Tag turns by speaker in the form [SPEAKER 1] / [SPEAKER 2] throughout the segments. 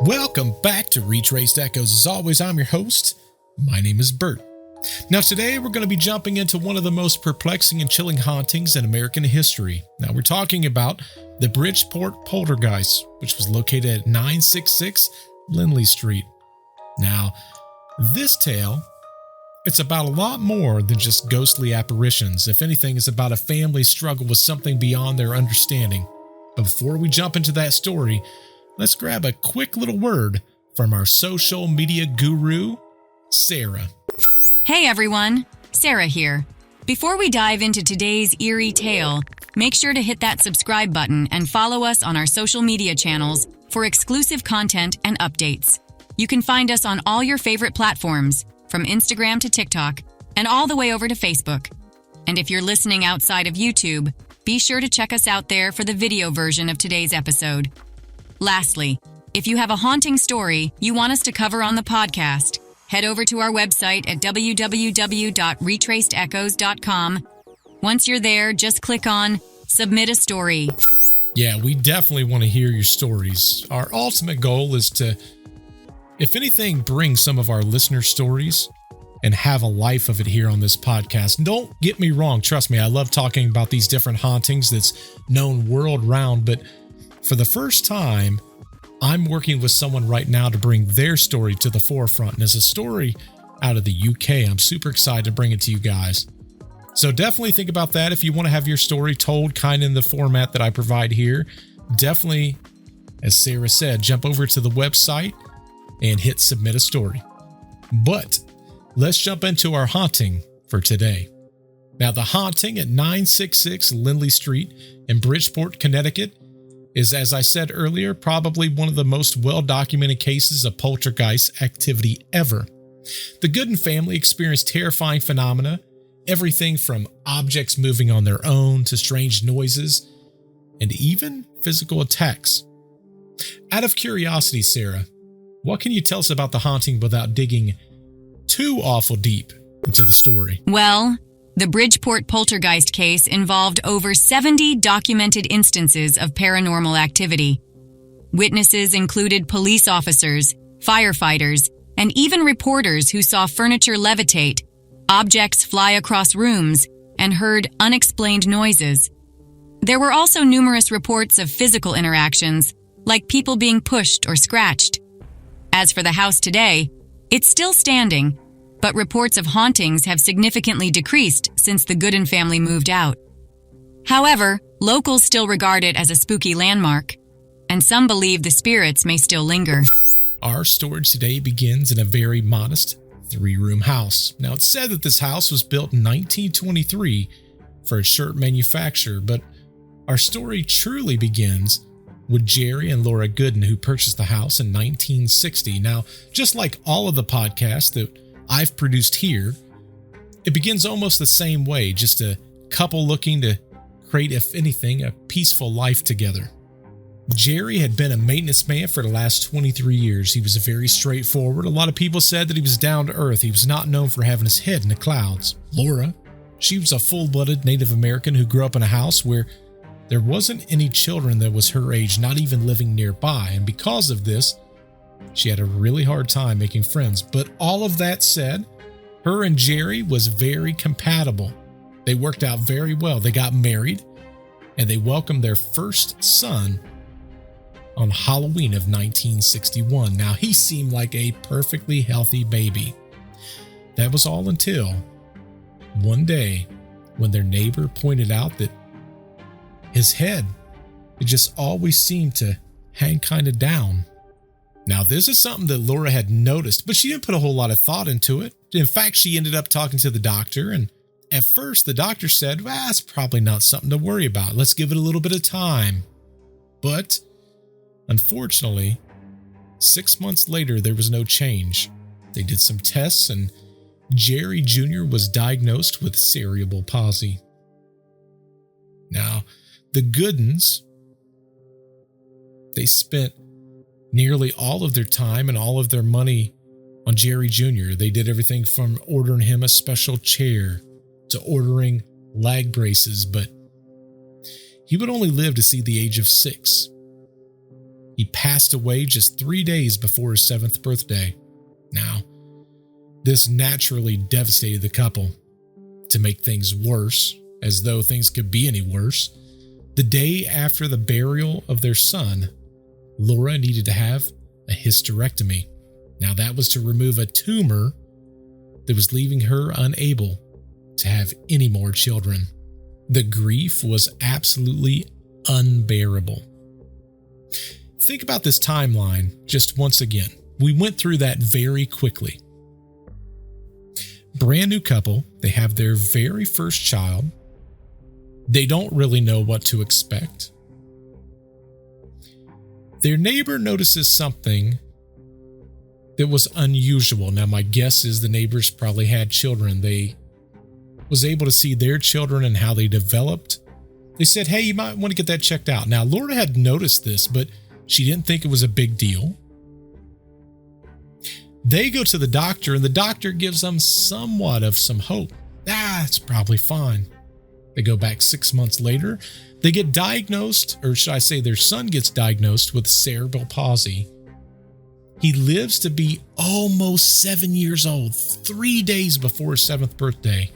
[SPEAKER 1] Welcome back to Retraced Echoes. As always, I'm your host. My name is Bert. Now today we're going to be jumping into one of the most perplexing and chilling hauntings in American history. Now we're talking about the Bridgeport Poltergeist, which was located at 966 Lindley Street. Now, this tale, it's about a lot more than just ghostly apparitions. If anything, it's about a family's struggle with something beyond their understanding. But before we jump into that story, let's grab a quick little word from our social media guru, Sarah.
[SPEAKER 2] Hey everyone, Sarah here. Before we dive into today's eerie tale, make sure to hit that subscribe button and follow us on our social media channels for exclusive content and updates. You can find us on all your favorite platforms, from Instagram to TikTok, and all the way over to Facebook. And if you're listening outside of YouTube, be sure to check us out there for the video version of today's episode. Lastly, if you have a haunting story you want us to cover on the podcast, head over to our website at www.retraced-echoes.com. Once you're there, just click on Submit a Story.
[SPEAKER 1] Yeah, we definitely want to hear your stories. Our ultimate goal is to, if anything, bring some of our listener stories and have a life of it here on this podcast. And don't get me wrong, trust me, I love talking about these different hauntings that's known world round, but for the first time, I'm working with someone right now to bring their story to the forefront. And as a story out of the UK, I'm super excited to bring it to you guys. So definitely think about that. If you want to have your story told kind of in the format that I provide here, definitely, as Sarah said, jump over to the website and hit submit a story. But let's jump into our haunting for today. Now, the haunting at 966 Lindley Street in Bridgeport, Connecticut is, as I said earlier, probably one of the most well-documented cases of poltergeist activity ever. The Goodin family experienced terrifying phenomena, everything from objects moving on their own to strange noises, and even physical attacks. Out of curiosity, Sarah, what can you tell us about the haunting without digging too awful deep into the story?
[SPEAKER 2] Well, the Bridgeport Poltergeist case involved over 70 documented instances of paranormal activity. Witnesses included police officers, firefighters, and even reporters who saw furniture levitate, objects fly across rooms, and heard unexplained noises. There were also numerous reports of physical interactions, like people being pushed or scratched. As for the house today, it's still standing, but reports of hauntings have significantly decreased since the Goodin family moved out. However, locals still regard it as a spooky landmark, and some believe the spirits may still linger.
[SPEAKER 1] Our story today begins in a very modest 3-room house. Now, it's said that this house was built in 1923 for a shirt manufacturer, but our story truly begins with Jerry and Laura Goodin, who purchased the house in 1960. Now, just like all of the podcasts that I've produced here, it begins almost the same way, just a couple looking to create, if anything, a peaceful life together. Jerry had been a maintenance man for the last 23 years. He was very straightforward. A lot of people said that he was down to earth. He was not known for having his head in the clouds. Laura, she was a full-blooded Native American who grew up in a house where there wasn't any children that was her age, not even living nearby. And because of this, she had a really hard time making friends. But all of that said, her and Jerry was very compatible. They worked out very well. They got married and they welcomed their first son on Halloween of 1961. Now, he seemed like a perfectly healthy baby. That was all until one day when their neighbor pointed out that his head, it just always seemed to hang kind of down. Now, this is something that Laura had noticed, but she didn't put a whole lot of thought into it. In fact, she ended up talking to the doctor, and at first the doctor said, well, it's probably not something to worry about. Let's give it a little bit of time. But unfortunately, 6 months later, there was no change. They did some tests, and Jerry Jr. was diagnosed with cerebral palsy. Now, the Goodins, they spent nearly all of their time and all of their money on Jerry Jr. They did everything from ordering him a special chair to ordering leg braces, but he would only live to see the age of 6. He passed away just 3 days before his 7th birthday. Now, this naturally devastated the couple. To make things worse, as though things could be any worse, the day after the burial of their son, Laura needed to have a hysterectomy. Now, that was to remove a tumor that was leaving her unable to have any more children. The grief was absolutely unbearable. Think about this timeline just once again. We went through that very quickly. Brand new couple, they have their very first child. They don't really know what to expect. Their neighbor notices something that was unusual. Now, my guess is the neighbors probably had children. They was able to see their children and how they developed. They said, hey, you might want to get that checked out. Now, Laura had noticed this, but she didn't think it was a big deal. They go to the doctor, and the doctor gives them somewhat of some hope. It's probably fine. They go back 6 months later. They get diagnosed, or should I say their son gets diagnosed with cerebral palsy. He lives to be almost 7 years old, 3 days before his 7th birthday.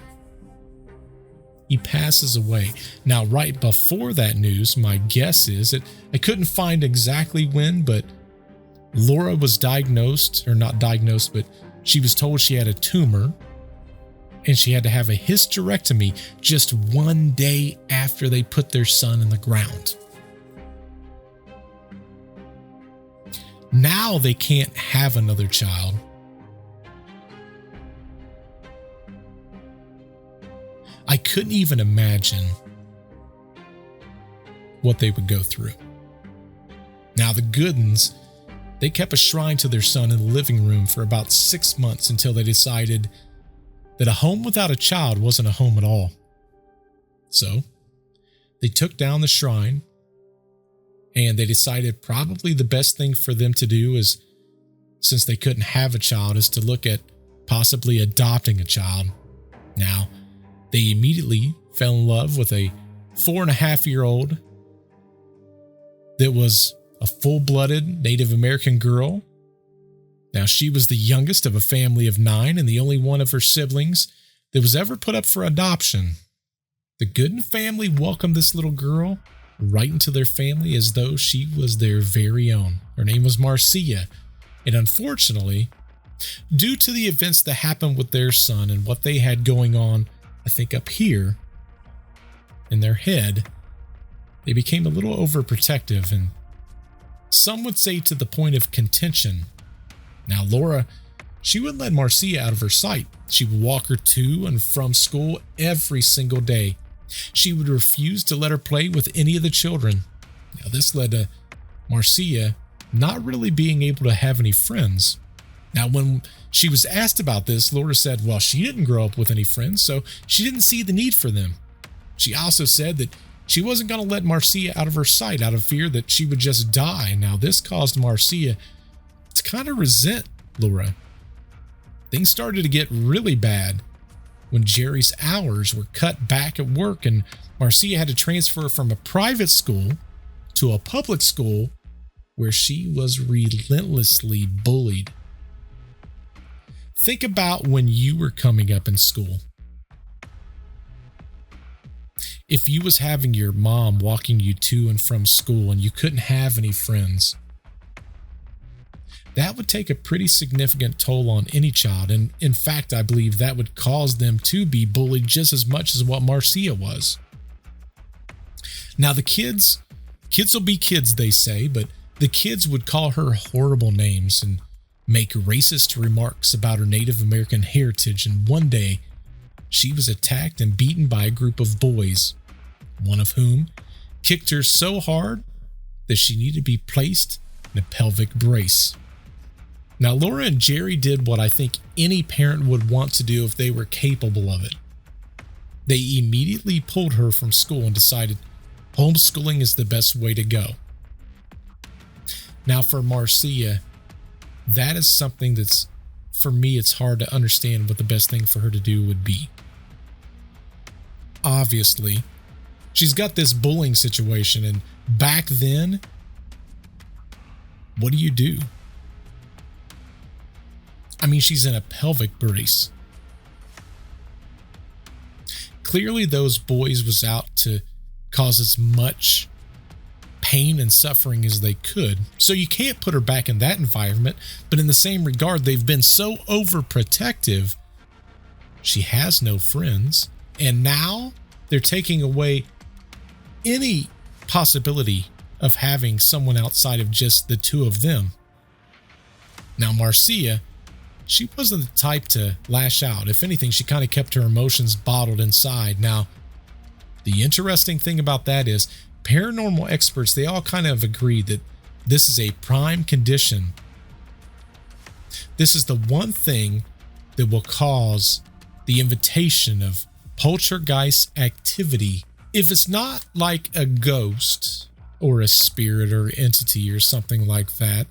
[SPEAKER 1] He passes away. Now, right before that news, my guess is that I couldn't find exactly when, but Laura was diagnosed, or not diagnosed, but she was told she had a tumor, and she had to have a hysterectomy just 1 day after they put their son in the ground. Now they can't have another child. I couldn't even imagine what they would go through. Now, the Goodins, they kept a shrine to their son in the living room for about 6 months until they decided that a home without a child wasn't a home at all. So, they took down the shrine, and they decided probably the best thing for them to do is, since they couldn't have a child, is to look at possibly adopting a child. Now, they immediately fell in love with a 4.5-year-old that was a full-blooded Native American girl. Now, she was the youngest of a family of 9 and the only one of her siblings that was ever put up for adoption. The Goodin family welcomed this little girl right into their family as though she was their very own. Her name was Marcia, and unfortunately, due to the events that happened with their son and what they had going on, I think up here in their head, they became a little overprotective, and some would say to the point of contention. Now, Laura, she wouldn't let Marcia out of her sight. She would walk her to and from school every single day. She would refuse to let her play with any of the children. Now, this led to Marcia not really being able to have any friends. Now, when she was asked about this, Laura said, well, she didn't grow up with any friends, so she didn't see the need for them. She also said that she wasn't going to let Marcia out of her sight out of fear that she would just die. Now, this caused Marcia to kind of resent Laura. Things started to get really bad when Jerry's hours were cut back at work and Marcia had to transfer from a private school to a public school where she was relentlessly bullied. Think about when you were coming up in school. If you was having your mom walking you to and from school and you couldn't have any friends, that would take a pretty significant toll on any child. And in fact, I believe that would cause them to be bullied just as much as what Marcia was. Now, the kids will be kids, they say, but the kids would call her horrible names and make racist remarks about her Native American heritage. And one day, she was attacked and beaten by a group of boys, one of whom kicked her so hard that she needed to be placed in a pelvic brace. Now, Laura and Jerry did what I think any parent would want to do if they were capable of it. They immediately pulled her from school and decided homeschooling is the best way to go. Now, for Marcia, that is something that's, for me, it's hard to understand what the best thing for her to do would be. Obviously, she's got this bullying situation, and back then, What do you do? I mean, she's in a pelvic brace. Clearly, those boys was out to cause as much pain and suffering as they could. So you can't put her back in that environment. But in the same regard, they've been so overprotective. She has no friends. And now they're taking away any possibility of having someone outside of just the two of them. Now, Marcia, she wasn't the type to lash out. If anything, she kind of kept her emotions bottled inside. Now, the interesting thing about that is paranormal experts, they all kind of agree that this is a prime condition. This is the one thing that will cause the invitation of poltergeist activity. If it's not like a ghost or a spirit or entity or something like that,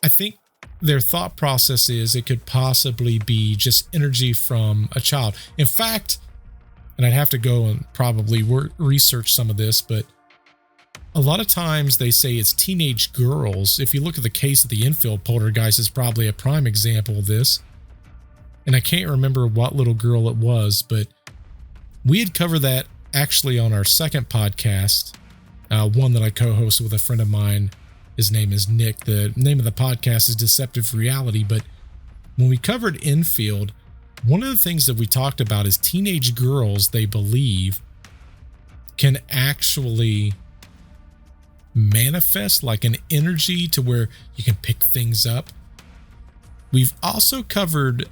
[SPEAKER 1] I think their thought process is it could possibly be just energy from a child. In fact, and I'd have to go and probably research some of this, but a lot of times they say it's teenage girls. If you look at the case of the Enfield poltergeist, is probably a prime example of this. And I can't remember what little girl it was, but we had covered that actually on our second podcast, one that I co-host with a friend of mine. His name is Nick. The name of the podcast is Deceptive Reality. But when we covered Enfield, one of the things that we talked about is teenage girls, they believe, can actually manifest like an energy to where you can pick things up. We've also covered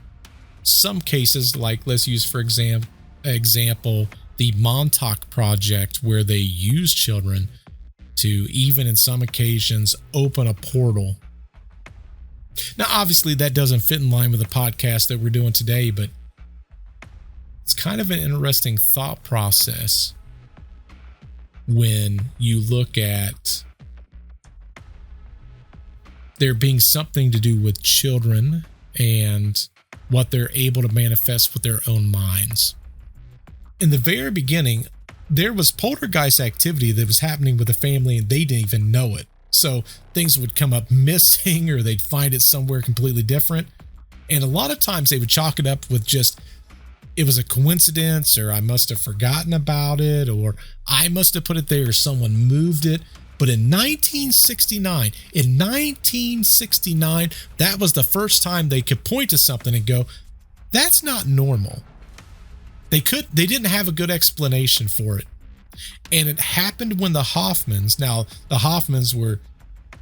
[SPEAKER 1] some cases like, let's use for example, the Montauk Project, where they use children to, even in some occasions, open a portal. Now, obviously, that doesn't fit in line with the podcast that we're doing today, but it's kind of an interesting thought process when you look at there being something to do with children and what they're able to manifest with their own minds. In the very beginning, there was poltergeist activity that was happening with the family and they didn't even know it. So things would come up missing or they'd find it somewhere completely different. And a lot of times they would chalk it up with just, it was a coincidence, or I must have forgotten about it, or I must have put it there, or someone moved it. But in 1969, that was the first time they could point to something and go, that's not normal. They didn't have a good explanation for it. And it happened when the Hoffmans, now the Hoffmans were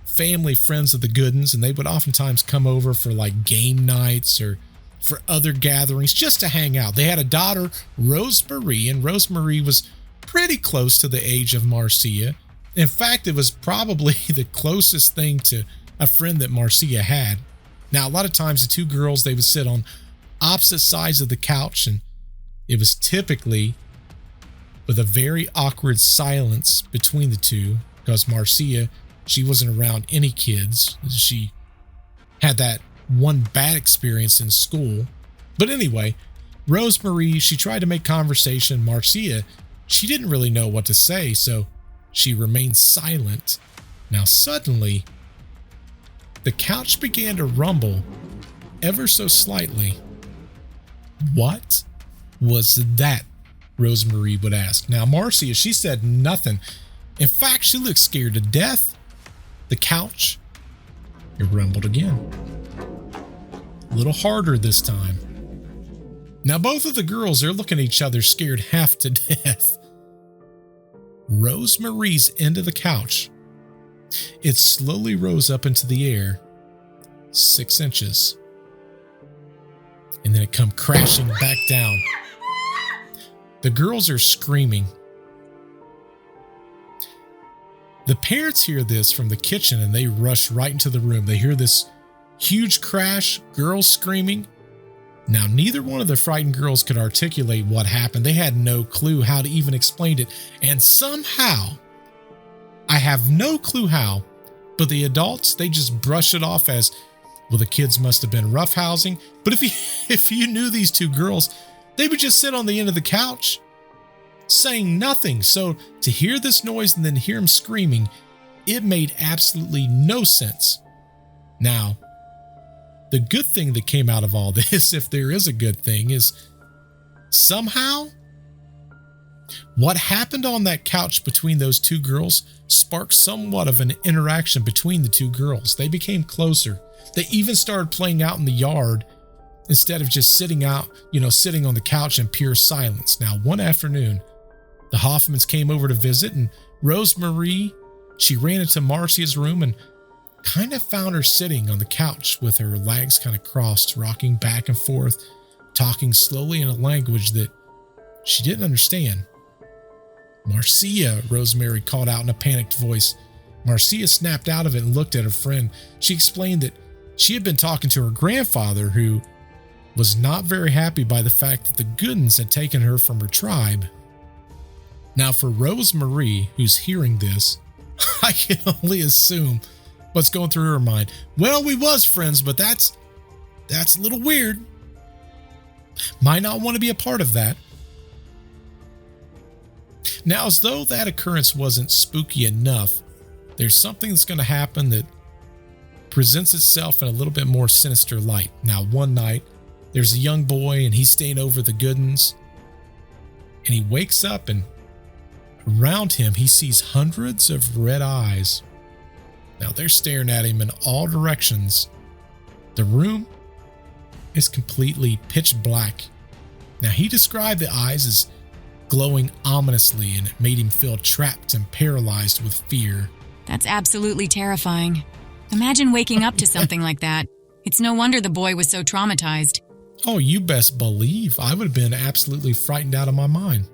[SPEAKER 1] family friends of the Goodins, and they would oftentimes come over for like game nights or for other gatherings just to hang out. They had a daughter, Rosemarie, and Rosemarie was pretty close to the age of Marcia. In fact, it was probably the closest thing to a friend that Marcia had. Now, a lot of times the two girls, they would sit on opposite sides of the couch, and it was typically with a very awkward silence between the two, because Marcia, she wasn't around any kids. She had that one bad experience in school. But anyway, Rosemarie, she tried to make conversation. Marcia, she didn't really know what to say, so she remained silent. Now suddenly, the couch began to rumble ever so slightly. What was that? Rosemarie would ask. Now Marcia, she said nothing. In fact, she looked scared to death. The couch, it rumbled again. A little harder this time. Now both of the girls, they're looking at each other scared half to death. Rosemarie's end of the couch, it slowly rose up into the air 6 inches. And then it come crashing back down. The girls are screaming. The parents hear this from the kitchen and they rush right into the room. They hear this huge crash, girls screaming. Now, neither one of the frightened girls could articulate what happened. They had no clue how to even explain it. And somehow, I have no clue how, but the adults, they just brush it off as, well, the kids must have been roughhousing. But if you knew these two girls, they would just sit on the end of the couch saying nothing. So to hear this noise and then hear them screaming, It made absolutely no sense. Now, the good thing that came out of all this, if there is a good thing, is somehow what happened on that couch between those two girls sparked somewhat of an interaction between the two girls. They became closer. They even started playing out in the yard instead of just sitting on the couch in pure silence. Now, one afternoon, the Hoffmans came over to visit, and Rosemarie, she ran into Marcia's room and kind of found her sitting on the couch with her legs kind of crossed, rocking back and forth, talking slowly in a language that she didn't understand. "Marcia," Rosemary called out in a panicked voice. Marcia snapped out of it and looked at her friend. She explained that she had been talking to her grandfather, who was not very happy by the fact that the Goodins had taken her from her tribe. Now, for Rosemarie, who's hearing this, I can only assume what's going through her mind. Well, we was friends, but that's a little weird. Might not want to be a part of that. Now, as though that occurrence wasn't spooky enough, there's something that's going to happen that presents itself in a little bit more sinister light. Now, one night, there's a young boy and he's staying over the Goodins, and he wakes up, and around him he sees hundreds of red eyes. Now, they're staring at him in all directions. The room is completely pitch black. Now, he described the eyes as glowing ominously, and it made him feel trapped and paralyzed with fear.
[SPEAKER 2] That's absolutely terrifying. Imagine waking up to something like that. It's no wonder the boy was so traumatized.
[SPEAKER 1] Oh, you best believe I would have been absolutely frightened out of my mind.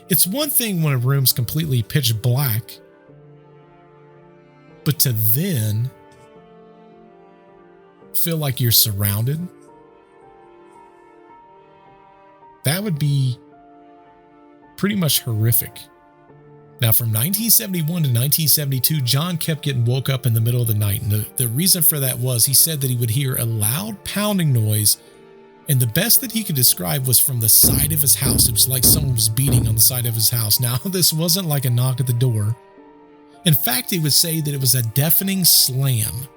[SPEAKER 1] It's one thing when a room's completely pitch black, but to then feel like you're surrounded, that would be pretty much horrific. Now, from 1971 to 1972, John kept getting woke up in the middle of the night. And the reason for that was he said that he would hear a loud pounding noise, and the best that he could describe was from the side of his house. It was like someone was beating on the side of his house. Now, this wasn't like a knock at the door. In fact, he would say that it was a deafening slam.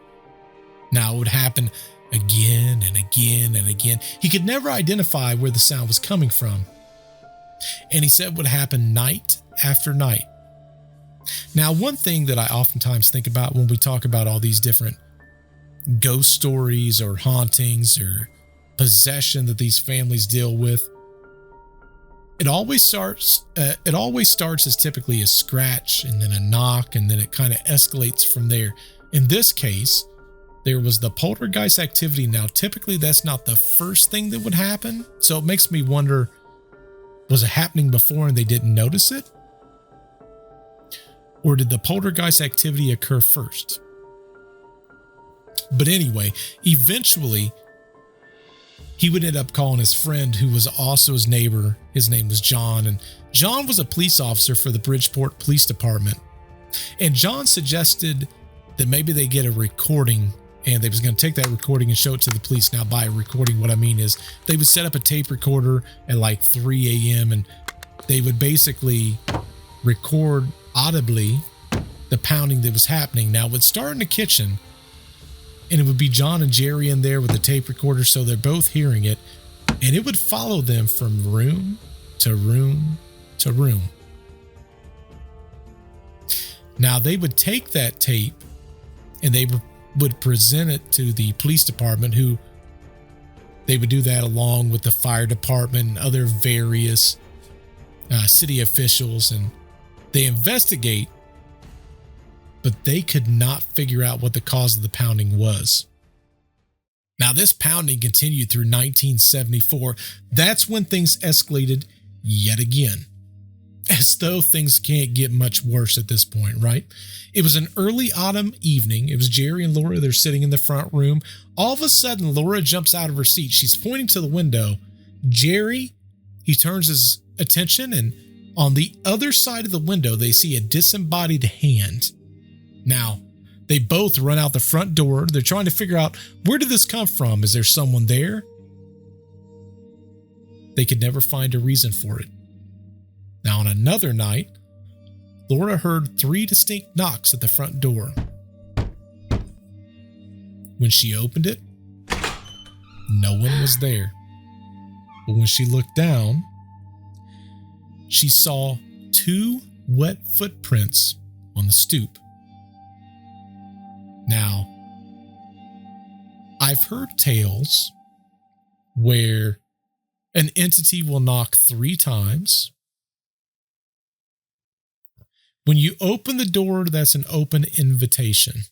[SPEAKER 1] Now, it would happen again and again and again. He could never identify where the sound was coming from. And he said it would happen night after night. Now, one thing that I oftentimes think about when we talk about all these different ghost stories or hauntings or possession that these families deal with, it always starts as typically a scratch and then a knock, and then it kind of escalates from there. In this case, there was the poltergeist activity. Now, typically that's not the first thing that would happen, so it makes me wonder, was it happening before and they didn't notice it? Or did the poltergeist activity occur first? But anyway, eventually, he would end up calling his friend, who was also his neighbor. His name was John, and John was a police officer for the Bridgeport Police Department. And John suggested that maybe they get a recording, and they was going to take that recording and show it to the police. Now, by a recording, what I mean is they would set up a tape recorder at like 3 a.m. and they would basically record audibly the pounding that was happening. Now, it would start in the kitchen, and it would be John and Jerry in there with the tape recorder, so they're both hearing it, and it would follow them from room to room to room. Now, they would take that tape and they would present it to the police department, who they would do that along with the fire department and other various city officials, and they investigate, but they could not figure out what the cause of the pounding was. Now, this pounding continued through 1974. That's when things escalated yet again. As though things can't get much worse at this point, right? It was an early autumn evening. It was Jerry and Laura. They're sitting in the front room. All of a sudden, Laura jumps out of her seat. She's pointing to the window. Jerry, he turns his attention, and on the other side of the window, they see a disembodied hand. Now, they both run out the front door. They're trying to figure out, where did this come from? Is there someone there? They could never find a reason for it. Now, on another night, Laura heard 3 distinct knocks at the front door. When she opened it, no one was there. But when she looked down, she saw 2 wet footprints on the stoop. Now, I've heard tales where an entity will knock 3 times. When you open the door, that's an open invitation.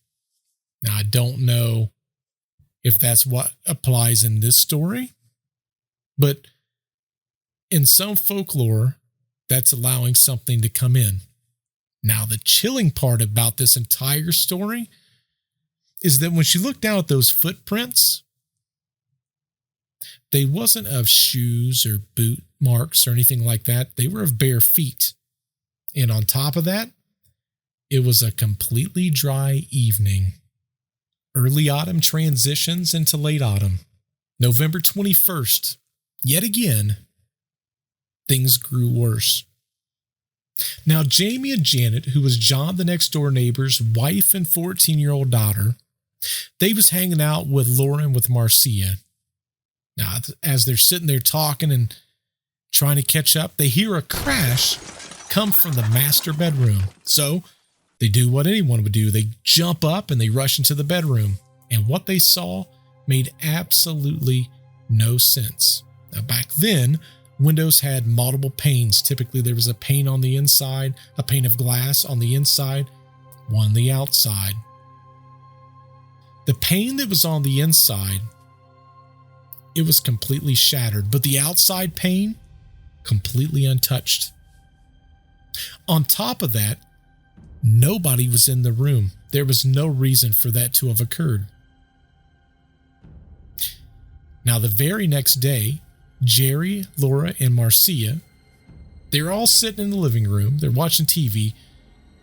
[SPEAKER 1] Now, I don't know if that's what applies in this story, but in some folklore, that's allowing something to come in. Now, the chilling part about this entire story is that when she looked down at those footprints, they wasn't of shoes or boot marks or anything like that. They were of bare feet. And on top of that, it was a completely dry evening. Early autumn transitions into late autumn. November 21st, yet again, things grew worse. Now, Jamie and Janet, who was John the next door neighbor's wife and 14-year-old daughter, they was hanging out with Laura and with Marcia. Now, as they're sitting there talking and trying to catch up, they hear a crash come from the master bedroom. So they do what anyone would do. They jump up and they rush into the bedroom. And what they saw made absolutely no sense. Now, back then, windows had multiple panes. Typically, there was a pane on the inside, a pane of glass on the inside, one on the outside. The pane that was on the inside, it was completely shattered, but the outside pane, completely untouched. On top of that, nobody was in the room. There was no reason for that to have occurred. Now, the very next day, Jerry, Laura, and Marcia, they're all sitting in the living room. They're watching TV,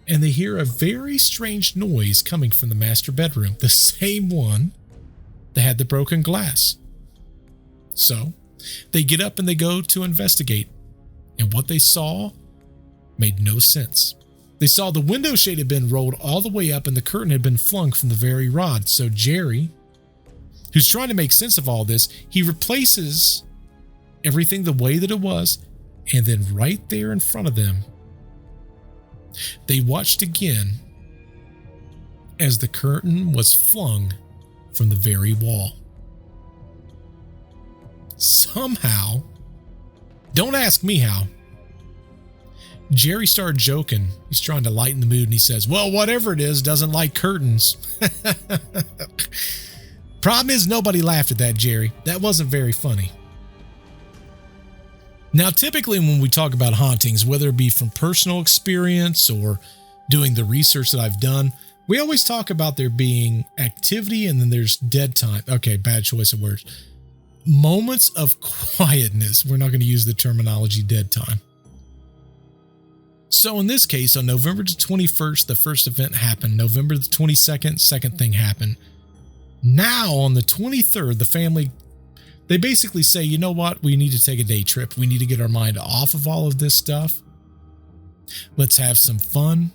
[SPEAKER 1] and they hear a very strange noise coming from the master bedroom, the same one that had the broken glass. So they get up and they go to investigate, and what they saw made no sense. They saw the window shade had been rolled all the way up and the curtain had been flung from the very rod. So Jerry, who's trying to make sense of all this, he replaces everything the way that it was, and then right there in front of them, they watched again as the curtain was flung from the very wall. Somehow, don't ask me how, Jerry started joking. He's trying to lighten the mood, and he says, well, whatever it is, doesn't like curtains. Problem is, nobody laughed at that, Jerry. That wasn't very funny. Now, typically when we talk about hauntings, whether it be from personal experience or doing the research that I've done, we always talk about there being activity and then there's dead time. Okay, bad choice of words. Moments of quietness. We're not going to use the terminology dead time. So in this case, on November the 21st, the first event happened. November the 22nd, second thing happened. Now on the 23rd, the family, they basically say, you know what? We need to take a day trip. We need to get our mind off of all of this stuff. Let's have some fun.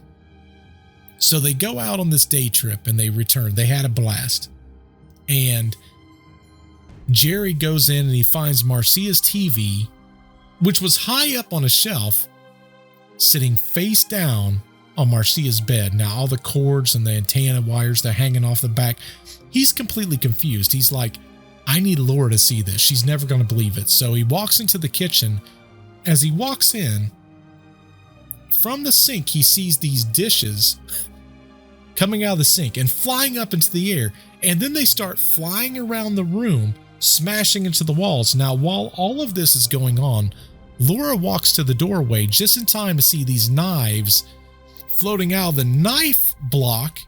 [SPEAKER 1] So they go out on this day trip and they return. They had a blast. And Jerry goes in and he finds Marcia's TV, which was high up on a shelf, sitting face down on Marcia's bed. Now, all the cords and the antenna wires, they're hanging off the back. He's completely confused. He's like, I need Laura to see this. She's never going to believe it. So he walks into the kitchen. As he walks in, from the sink, he sees these dishes coming out of the sink and flying up into the air. And then they start flying around the room, smashing into the walls. Now, while all of this is going on, Laura walks to the doorway just in time to see these knives floating out of the knife block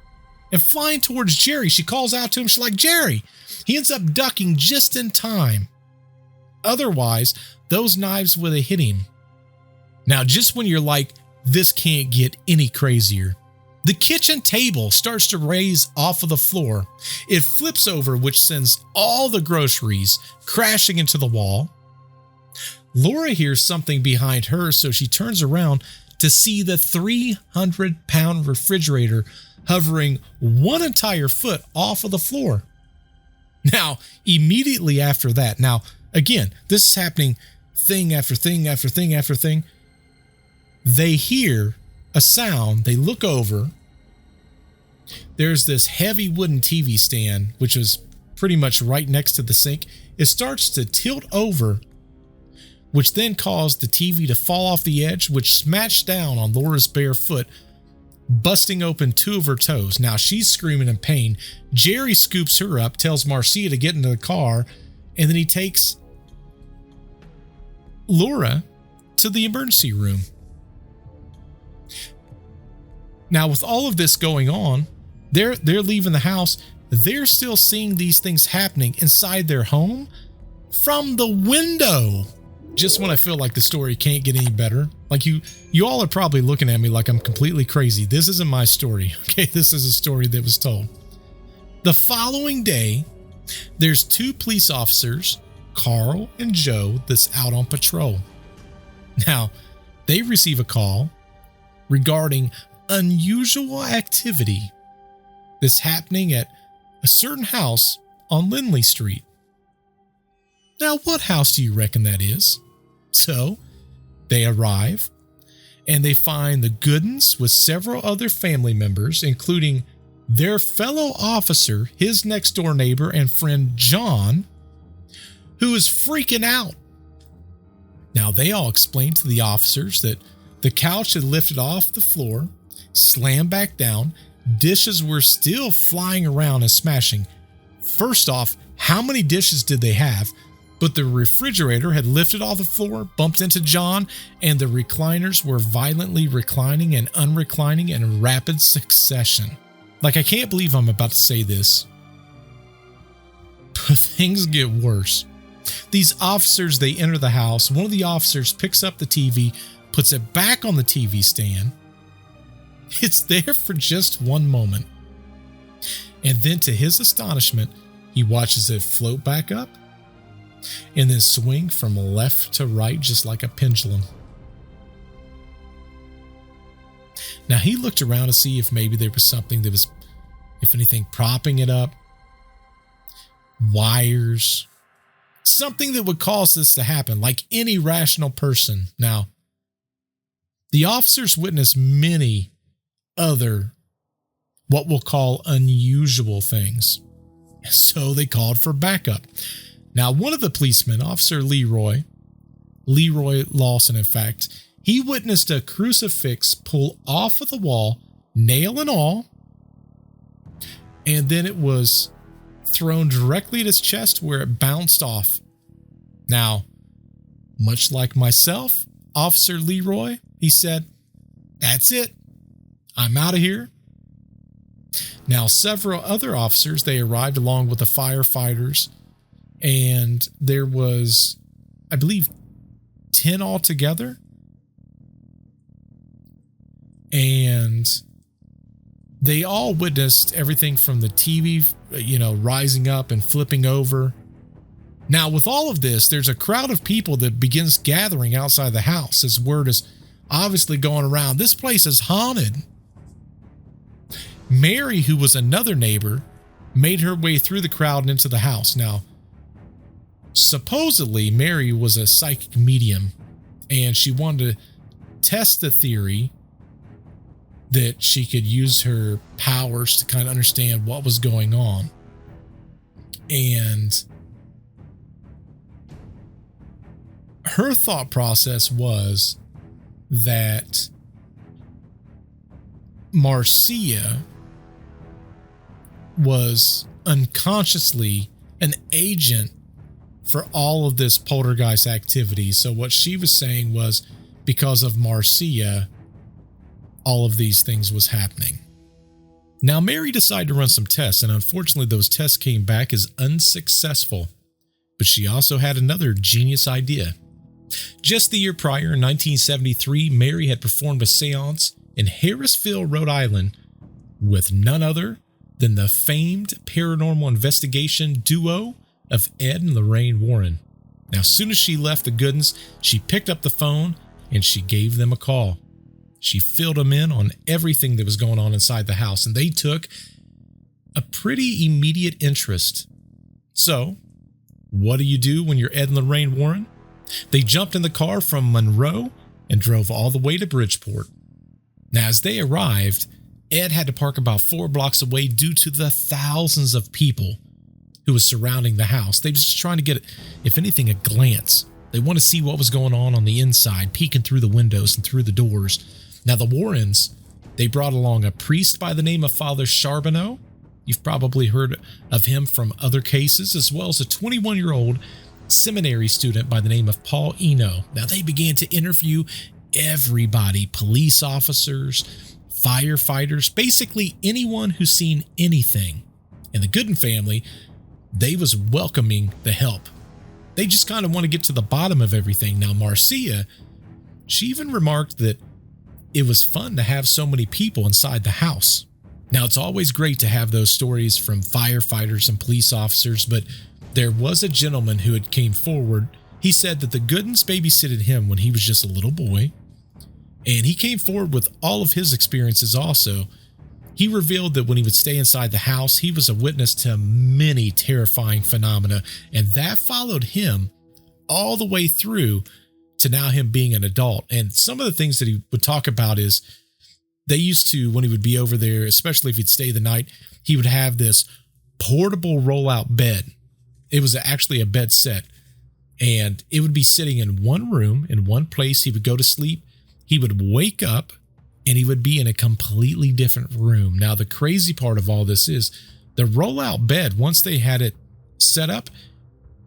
[SPEAKER 1] and flying towards Jerry. She calls out to him. She's like, Jerry. He ends up ducking just in time. Otherwise, those knives would have hit him. Now, just when you're like, this can't get any crazier, the kitchen table starts to raise off of the floor. It flips over, which sends all the groceries crashing into the wall. Laura hears something behind her, so she turns around. to see the 300-pound refrigerator hovering one entire foot off of the floor. Now, immediately after that, now, again, this is happening thing after thing after thing after thing. They hear a sound. They look over. There's this heavy wooden TV stand, which is pretty much right next to the sink. It starts to tilt over, which then caused the TV to fall off the edge, which smashed down on Laura's bare foot, busting open two of her toes. Now she's screaming in pain. Jerry scoops her up, tells Marcia to get into the car, and then he takes Laura to the emergency room. Now, with all of this going on, they're leaving the house. They're still seeing these things happening inside their home from the window. Just when I feel like the story can't get any better, like you all are probably looking at me like I'm completely crazy. This isn't my story. Okay, this is a story that was told. The following day, there's two police officers, Carl and Joe, that's out on patrol. Now, they receive a call regarding unusual activity that's happening at a certain house on Lindley Street. Now, what house do you reckon that is? So, they arrive and they find the Goodins with several other family members, including their fellow officer, his next door neighbor and friend John, who is freaking out. Now, they all explain to the officers that the couch had lifted off the floor, slammed back down, dishes were still flying around and smashing. First off, how many dishes did they have? But the refrigerator had lifted off the floor, bumped into John, and the recliners were violently reclining and unreclining in rapid succession. Like, I can't believe I'm about to say this, but things get worse. These officers, they enter the house. One of the officers picks up the TV, puts it back on the TV stand. It's there for just one moment. And then, to his astonishment, he watches it float back up and then swing from left to right just like a pendulum. Now, he looked around to see if maybe there was something that was, if anything, propping it up. Wires. Something that would cause this to happen, like any rational person. Now, the officers witnessed many other, what we'll call unusual things. So they called for backup. Now, one of the policemen, Officer Leroy Lawson, in fact, he witnessed a crucifix pull off of the wall, nail and all, and then it was thrown directly at his chest where it bounced off. Now, much like myself, Officer Leroy, he said, "That's it. I'm out of here." Now, several other officers, they arrived along with the firefighters, and there was, I believe, 10 altogether. And they all witnessed everything from the TV, rising up and flipping over. Now, with all of this, there's a crowd of people that begins gathering outside the house as word is obviously going around. This place is haunted. Mary, who was another neighbor, made her way through the crowd and into the house. Now, supposedly, Mary was a psychic medium, and she wanted to test the theory that she could use her powers to kind of understand what was going on. And her thought process was that Marcia was unconsciously an agent for all of this poltergeist activity. So what she was saying was, because of Marcia, all of these things was happening. Now, Mary decided to run some tests, and unfortunately those tests came back as unsuccessful. But she also had another genius idea. Just the year prior, in 1973, Mary had performed a seance in Harrisville, Rhode Island, with none other than the famed paranormal investigation duo of Ed and Lorraine Warren. Now, as soon as she left the Goodins, she picked up the phone and she gave them a call. She filled them in on everything that was going on inside the house, and they took a pretty immediate interest. So, what do you do when you're Ed and Lorraine Warren? They jumped in the car from Monroe and drove all the way to Bridgeport. Now, as they arrived, Ed had to park about 4 blocks away due to the thousands of people who was surrounding the house. They were just trying to get, if anything, a glance. They want to see what was going on the inside, peeking through the windows and through the doors. Now, the Warrens, they brought along a priest by the name of Father Charbonneau. You've probably heard of him from other cases, as well as a 21-year-old seminary student by the name of Paul Eno. Now, they began to interview everybody, police officers, firefighters, basically anyone who's seen anything. And the Goodin family, they was welcoming the help. They just kind of want to get to the bottom of everything. Now, Marcia, she even remarked that it was fun to have so many people inside the house. Now, it's always great to have those stories from firefighters and police officers, but there was a gentleman who had came forward. He said that the Goodins babysitted him when he was just a little boy, and he came forward with all of his experiences also. He revealed that when he would stay inside the house, he was a witness to many terrifying phenomena, and that followed him all the way through to now him being an adult. And some of the things that he would talk about is they used to, when he would be over there, especially if he'd stay the night, he would have this portable rollout bed. It was actually a bed set, and it would be sitting in one room, in one place. He would go to sleep. He would wake up, and he would be in a completely different room. Now, the crazy part of all this is the rollout bed, once they had it set up,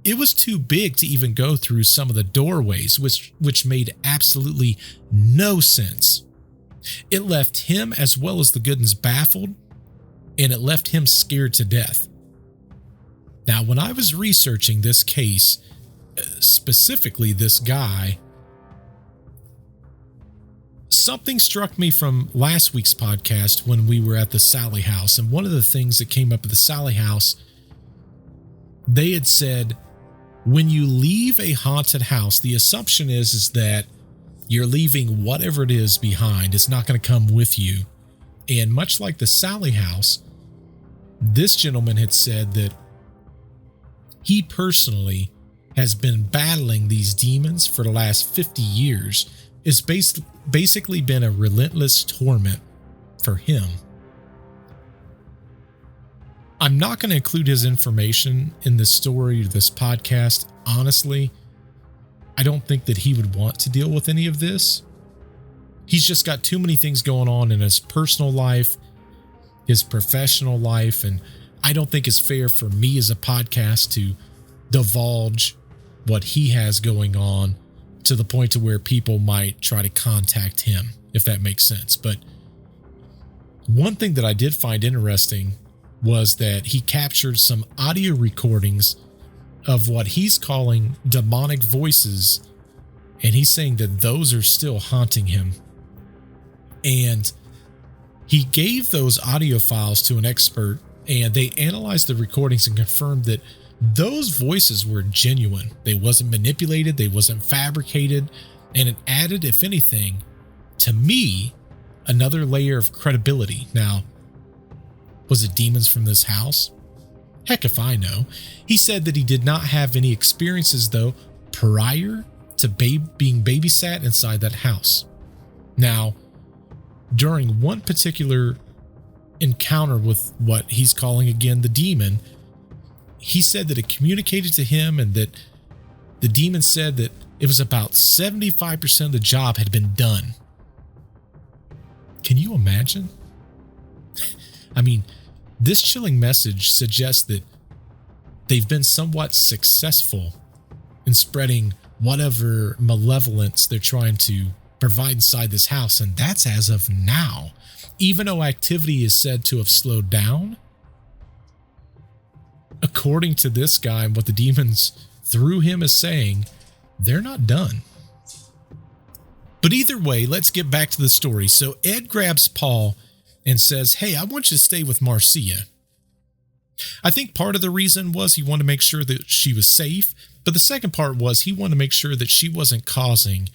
[SPEAKER 1] it was too big to even go through some of the doorways, which made absolutely no sense. It left him as well as the Goodins baffled, and it left him scared to death. Now, when I was researching this case, specifically this guy, something struck me from last week's podcast when we were at the Sally House. And one of the things that came up at the Sally House, they had said, when you leave a haunted house, the assumption is that you're leaving whatever it is behind. It's not going to come with you. And much like the Sally House, this gentleman had said that he personally has been battling these demons for the last 50 years. It's basically been a relentless torment for him. I'm not going to include his information in this story or this podcast. Honestly, I don't think that he would want to deal with any of this. He's just got too many things going on in his personal life, his professional life, and I don't think it's fair for me as a podcast to divulge what he has going on to the point to where people might try to contact him, if that makes sense. But one thing that I did find interesting was that he captured some audio recordings of what he's calling demonic voices, and he's saying that those are still haunting him. And he gave those audio files to an expert, and they analyzed the recordings and confirmed that those voices were genuine. They wasn't manipulated, they wasn't fabricated, and it added, if anything, to me, another layer of credibility. Now, was it demons from this house? Heck if I know. He said that he did not have any experiences, though, prior to being babysat inside that house. Now, during one particular encounter with what he's calling, again, the demon, he said that it communicated to him and that the demon said that it was about 75% of the job had been done. Can you imagine? I mean, this chilling message suggests that they've been somewhat successful in spreading whatever malevolence they're trying to provide inside this house, and that's as of now. Even though activity is said to have slowed down, according to this guy and what the demons through him is saying, they're not done. But either way, let's get back to the story. So Ed grabs Paul and says, hey, I want you to stay with Marcia. I think part of the reason was he wanted to make sure that she was safe, but the second part was he wanted to make sure that she wasn't causing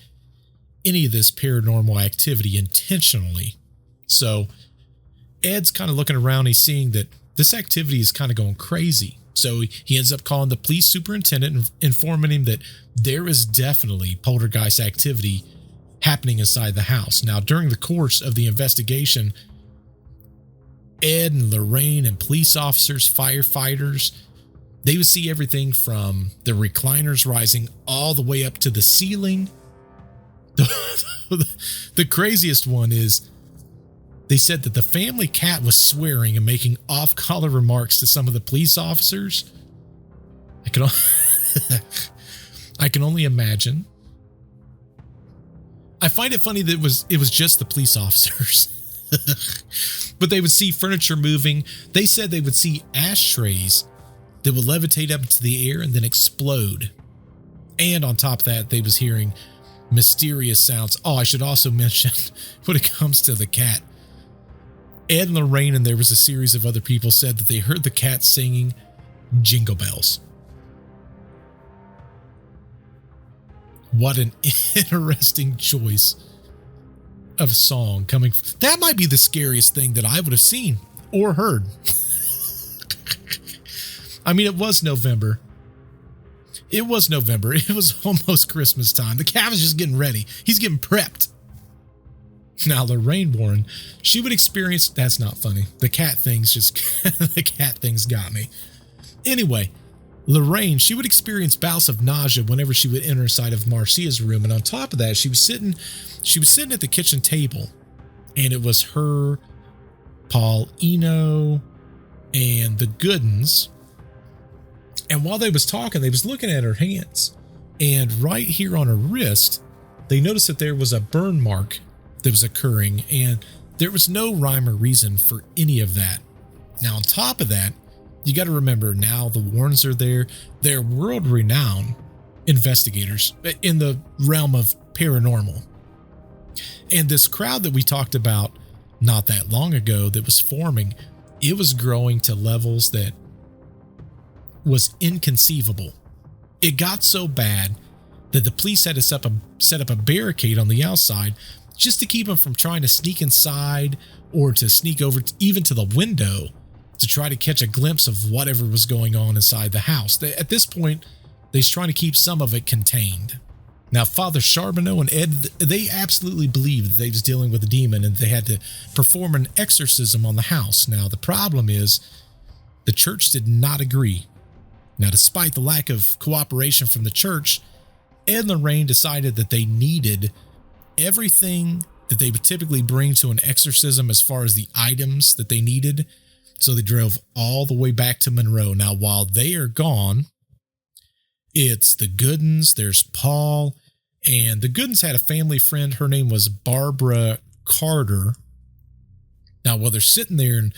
[SPEAKER 1] any of this paranormal activity intentionally. So Ed's kind of looking around. He's seeing that this activity is kind of going crazy. So he ends up calling the police superintendent and informing him that there is definitely poltergeist activity happening inside the house. Now, during the course of the investigation, Ed and Lorraine and police officers, firefighters, they would see everything from the recliners rising all the way up to the ceiling. The craziest one is they said that the family cat was swearing and making off-color remarks to some of the police officers. I can only imagine. I find it funny that it was just the police officers. But they would see furniture moving. They said they would see ashtrays that would levitate up into the air and then explode. And on top of that, they was hearing mysterious sounds. Oh, I should also mention, when it comes to the cat, Ed and Lorraine, and there was a series of other people, said that they heard the cat singing Jingle Bells. What an interesting choice of song coming. That might be the scariest thing that I would have seen or heard. I mean, it was November. It was almost Christmas time. The cat was just getting ready. He's getting prepped. Now, Lorraine Warren, she would experience, that's not funny. The cat things got me. Anyway, Lorraine, she would experience bouts of nausea whenever she would enter inside of Marcia's room. And on top of that, she was sitting at the kitchen table, and it was her, Paul Eno, and the Goodins. And while they was talking, they was looking at her hands, and right here on her wrist, they noticed that there was a burn mark that was occurring, and there was no rhyme or reason for any of that. Now, on top of that, you got to remember, now the Warrens are there. They're world-renowned investigators in the realm of paranormal. And this crowd that we talked about not that long ago that was forming, it was growing to levels that was inconceivable. It got so bad that the police had to set up a barricade on the outside just to keep them from trying to sneak inside or to sneak over even to the window to try to catch a glimpse of whatever was going on inside the house. At this point, they're trying to keep some of it contained. Now, Father Charbonneau and Ed, they absolutely believed that they was dealing with a demon and they had to perform an exorcism on the house. Now, the problem is the church did not agree. Now, despite the lack of cooperation from the church, Ed and Lorraine decided that they needed everything that they would typically bring to an exorcism as far as the items that they needed. So they drove all the way back to Monroe. Now, while they are gone, it's the Goodins, there's Paul, and the Goodins had a family friend. Her name was Barbara Carter. Now, while they're sitting there and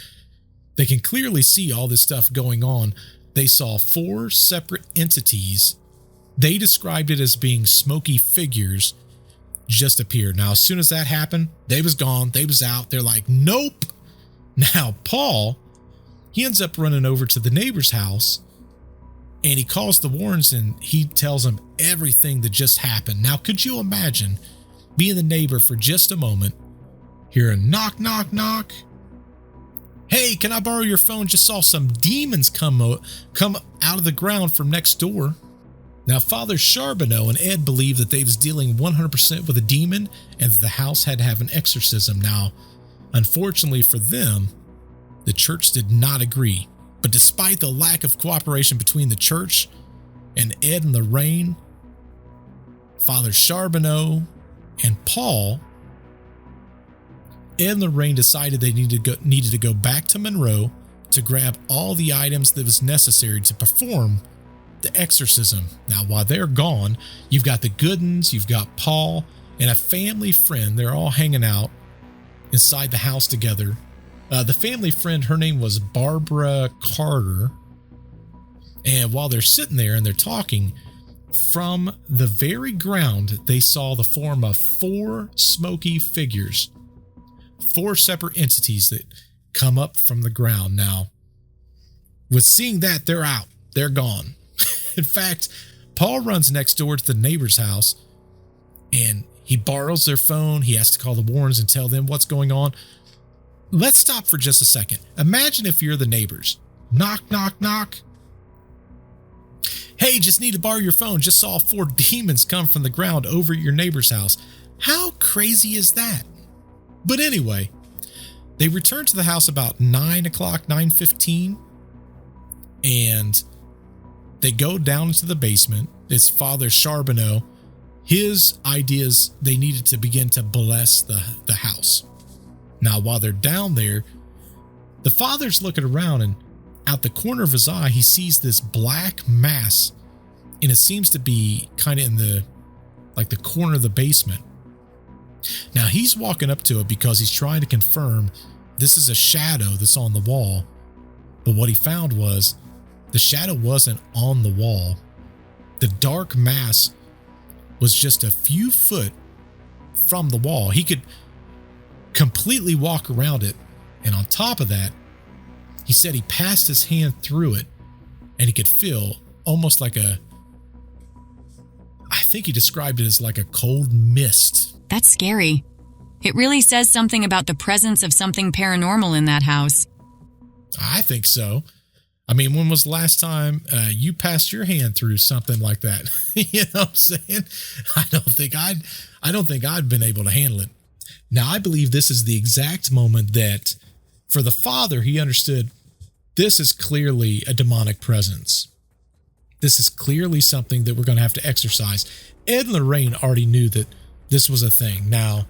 [SPEAKER 1] they can clearly see all this stuff going on, they saw 4 separate entities. They described it as being smoky figures just appeared. Now, as soon as that happened, they was gone. They was out. They're like, nope. Now, Paul, he ends up running over to the neighbor's house and he calls the Warrens and he tells them everything that just happened. Now, could you imagine being the neighbor for just a moment, hearing knock, knock, knock? Hey, can I borrow your phone? Just saw some demons come out of the ground from next door. Now, Father Charbonneau and Ed believed that they was dealing 100% with a demon and that the house had to have an exorcism. Now, unfortunately for them, the church did not agree. But despite the lack of cooperation between the church and Ed and Lorraine, Father Charbonneau and Paul, Ed and Lorraine decided they needed to go back to Monroe to grab all the items that was necessary to perform the exorcism. Now, while they're gone, you've got the Goodins, you've got Paul, and a family friend. They're all hanging out inside the house together. The family friend, her name was Barbara Carter. And while they're sitting there and they're talking, from the very ground, they saw the form of 4 smoky figures, 4 separate entities that come up from the ground. Now, with seeing that, they're out. They're gone. In fact, Paul runs next door to the neighbor's house and He borrows their phone. He has to call the Warrens and tell them what's going on. Let's stop for just a second. Imagine if you're the neighbors. Knock, knock, knock. Hey, just need to borrow your phone. Just saw 4 demons come from the ground over at your neighbor's house. How crazy is that? But anyway, they return to the house about 9 o'clock, 9:15, and they go down into the basement. It's Father Charbonneau. His ideas, they needed to begin to bless the house. Now, while they're down there, the father's looking around, and out the corner of his eye, he sees this black mass, and it seems to be kind of in the corner of the basement. Now, he's walking up to it because he's trying to confirm this is a shadow that's on the wall. But what he found was the shadow wasn't on the wall. The dark mass was just a few foot from the wall. He could completely walk around it. And on top of that, he said he passed his hand through it and he could feel almost like I think he described it as like a cold mist.
[SPEAKER 2] That's scary. It really says something about the presence of something paranormal in that house.
[SPEAKER 1] I think so. I mean, when was the last time you passed your hand through something like that? You know what I'm saying? I don't think I'd been able to handle it. Now, I believe this is the exact moment that for the father, he understood this is clearly a demonic presence. This is clearly something that we're going to have to exorcise. Ed and Lorraine already knew that this was a thing. Now,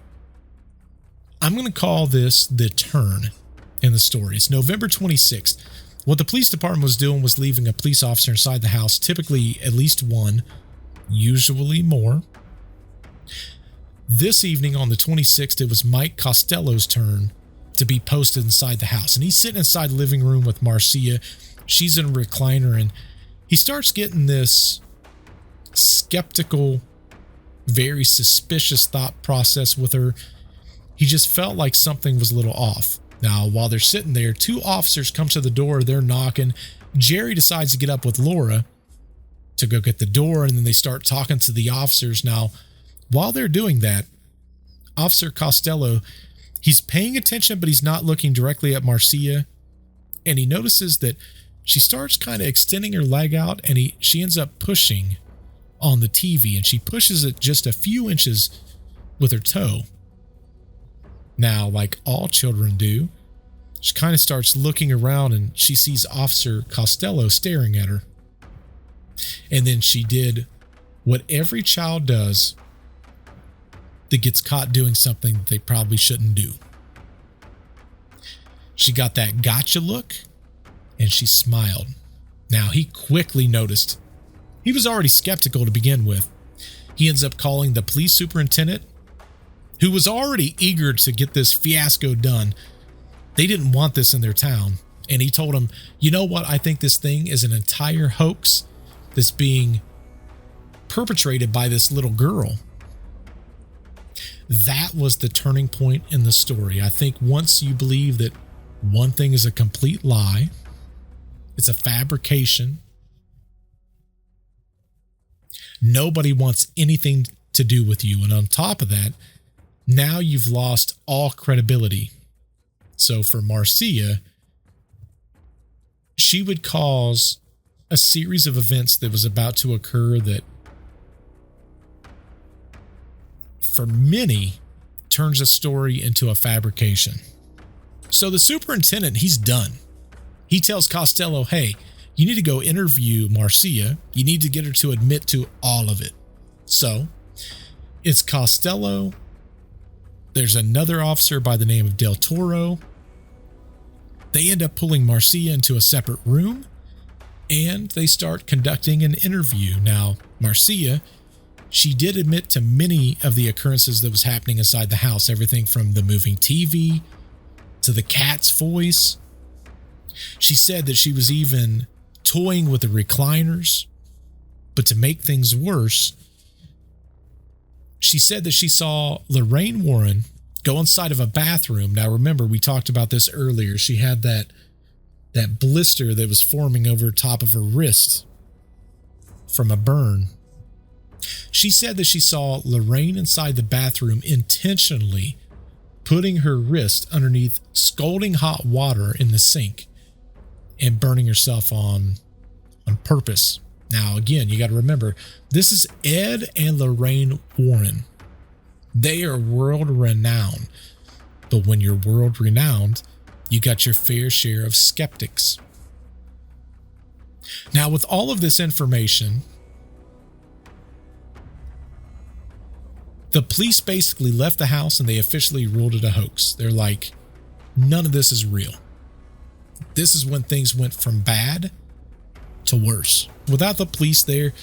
[SPEAKER 1] I'm going to call this the turn in the story. It's November 26th. What the police department was doing was leaving a police officer inside the house, typically at least one, usually more. This evening on the 26th, it was Mike Costello's turn to be posted inside the house. And he's sitting inside the living room with Marcia. She's in a recliner, and he starts getting this skeptical, very suspicious thought process with her. He just felt like something was a little off. Now, while they're sitting there, 2 officers come to the door. They're knocking. Jerry decides to get up with Laura to go get the door, and then they start talking to the officers. Now, while they're doing that, Officer Costello, he's paying attention, but he's not looking directly at Marcia, and he notices that she starts kind of extending her leg out, and she ends up pushing on the TV, and she pushes it just a few inches with her toe. Now, like all children do, she kind of starts looking around and she sees Officer Costello staring at her. And then she did what every child does that gets caught doing something that they probably shouldn't do. She got that gotcha look and she smiled. Now, he quickly noticed. He was already skeptical to begin with. He ends up calling the police superintendent, who was already eager to get this fiasco done. They didn't want this in their town. And he told him, you know what? I think this thing is an entire hoax that's being perpetrated by this little girl. That was the turning point in the story. I think once you believe that one thing is a complete lie, it's a fabrication, nobody wants anything to do with you. And on top of that, now you've lost all credibility. So for Marcia, she would cause a series of events that was about to occur that for many turns a story into a fabrication. So the superintendent, he's done. He tells Costello, hey, you need to go interview Marcia. You need to get her to admit to all of it. So it's Costello. There's another officer by the name of Del Toro. They end up pulling Marcia into a separate room and they start conducting an interview. Now, Marcia, she did admit to many of the occurrences that was happening inside the house, everything from the moving TV to the cat's voice. She said that she was even toying with the recliners, but to make things worse, she said that she saw Lorraine Warren go inside of a bathroom. Now, remember, we talked about this earlier. She had that blister that was forming over top of her wrist from a burn. She said that she saw Lorraine inside the bathroom intentionally putting her wrist underneath scalding hot water in the sink and burning herself on purpose. Now, again, you got to remember, this is Ed and Lorraine Warren. They are world renowned. But when you're world renowned, you got your fair share of skeptics. Now, with all of this information, the police basically left the house and they officially ruled it a hoax. They're like, none of this is real. This is when things went from bad to worse. Without the police there,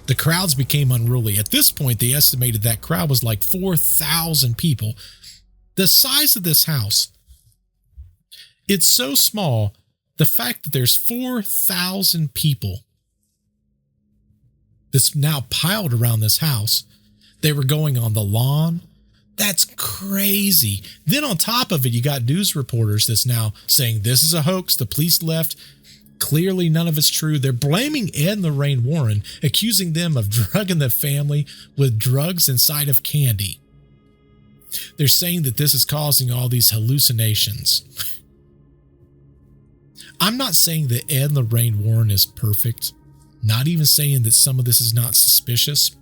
[SPEAKER 1] the crowds became unruly. At this point, they estimated that crowd was like 4,000 people. The size of this house, it's so small, the fact that there's 4,000 people that's now piled around this house, they were going on the lawn. That's crazy. Then on top of it, you got news reporters that's now saying this is a hoax. The police left. Clearly, none of it's true. They're blaming Ed and Lorraine Warren, accusing them of drugging the family with drugs inside of candy. They're saying that this is causing all these hallucinations. I'm not saying that Ed and Lorraine Warren is perfect. Not even saying that some of this is not suspicious.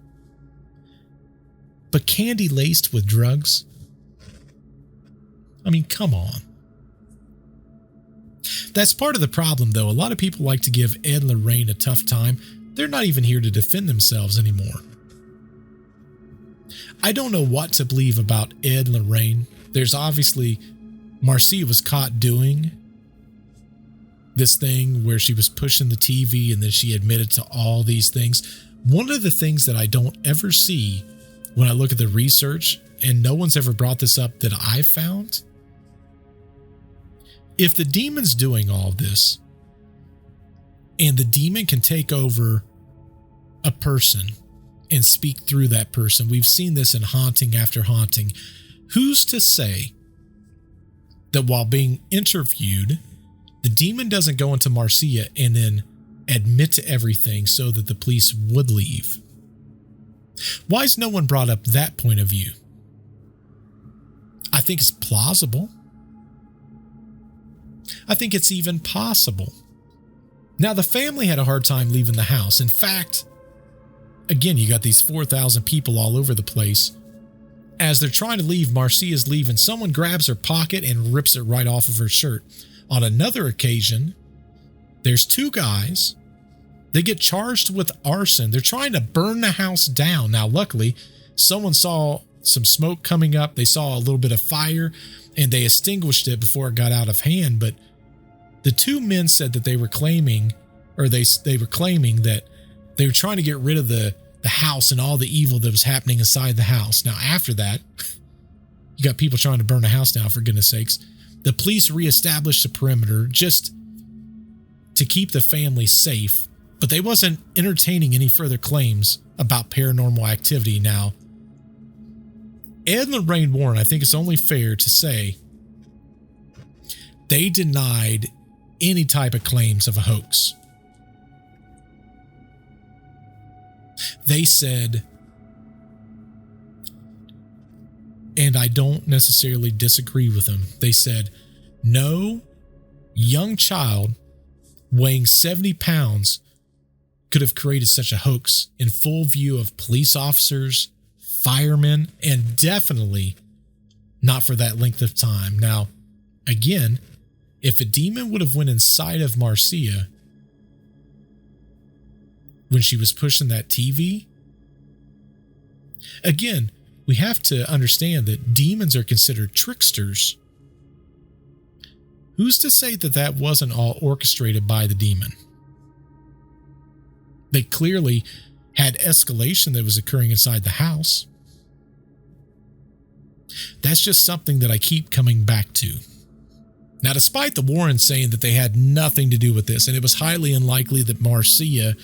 [SPEAKER 1] But candy laced with drugs? I mean, come on. That's part of the problem, though. A lot of people like to give Ed and Lorraine a tough time. They're not even here to defend themselves anymore. I don't know what to believe about Ed and Lorraine. There's obviously, Marcia was caught doing this thing where she was pushing the TV and then she admitted to all these things. One of the things that I don't ever see when I look at the research, and no one's ever brought this up that I found, if the demon's doing all this and the demon can take over a person and speak through that person, we've seen this in haunting after haunting, who's to say that while being interviewed, the demon doesn't go into Marcia and then admit to everything so that the police would leave? Why has no one brought up that point of view? I think it's plausible. I think it's even possible. Now, the family had a hard time leaving the house. In fact, again, you got these 4,000 people all over the place. As they're trying to leave, Marcia's leaving. Someone grabs her pocket and rips it right off of her shirt. On another occasion, there's two guys. They get charged with arson. They're trying to burn the house down. Now, luckily, someone saw some smoke coming up. They saw a little bit of fire and they extinguished it before it got out of hand. But the two men said that they were claiming that they were trying to get rid of the house and all the evil that was happening inside the house. Now, after that, you got people trying to burn the house down, for goodness sakes. The police reestablished the perimeter just to keep the family safe, but they wasn't entertaining any further claims about paranormal activity. Now, Ed and Lorraine Warren, I think it's only fair to say, they denied any type of claims of a hoax. They said, and I don't necessarily disagree with them, they said, no young child weighing 70 pounds could have created such a hoax in full view of police officers, firemen, and definitely not for that length of time. Now, again, if a demon would have went inside of Marcia when she was pushing that TV, again, we have to understand that demons are considered tricksters. Who's to say that that wasn't all orchestrated by the demon? They clearly had escalation that was occurring inside the house. That's just something that I keep coming back to. Now, despite the Warrens saying that they had nothing to do with this, and it was highly unlikely that Marcia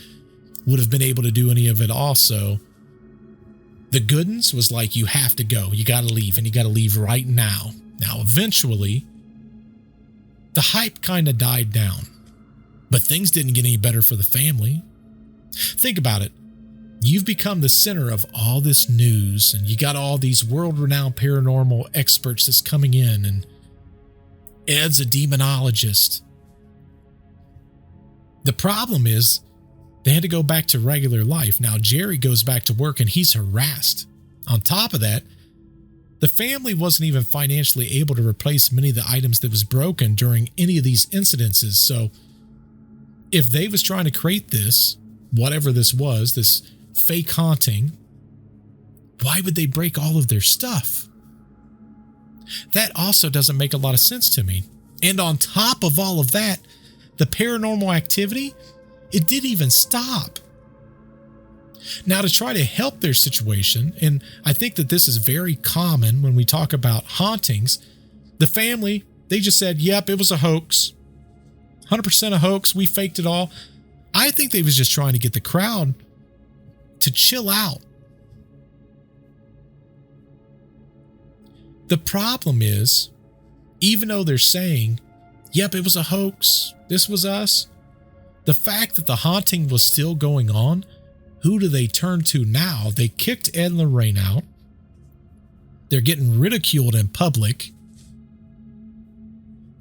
[SPEAKER 1] would have been able to do any of it also, the Goodins was like, you have to go. You got to leave, and you got to leave right now. Now, eventually, the hype kind of died down, but things didn't get any better for the family. Think about it. you've become the center of all this news, and you got all these world-renowned paranormal experts that's coming in, and Ed's a demonologist. The problem is they had to go back to regular life. Now, Jerry goes back to work and he's harassed. On top of that, the family wasn't even financially able to replace many of the items that was broken during any of these incidences. So if they was trying to create this, whatever this was, this fake haunting, why would they break all of their stuff? That also doesn't make a lot of sense to me. And on top of all of that, the paranormal activity, it didn't even stop. Now, to try to help their situation, and I think that this is very common when we talk about hauntings, the family, they just said, yep, it was a hoax. 100% a hoax. We faked it all. I think they was just trying to get the crowd to chill out. The problem is, even though they're saying, yep, it was a hoax, this was us, the fact that the haunting was still going on, who do they turn to now? They kicked Ed and Lorraine out. They're getting ridiculed in public.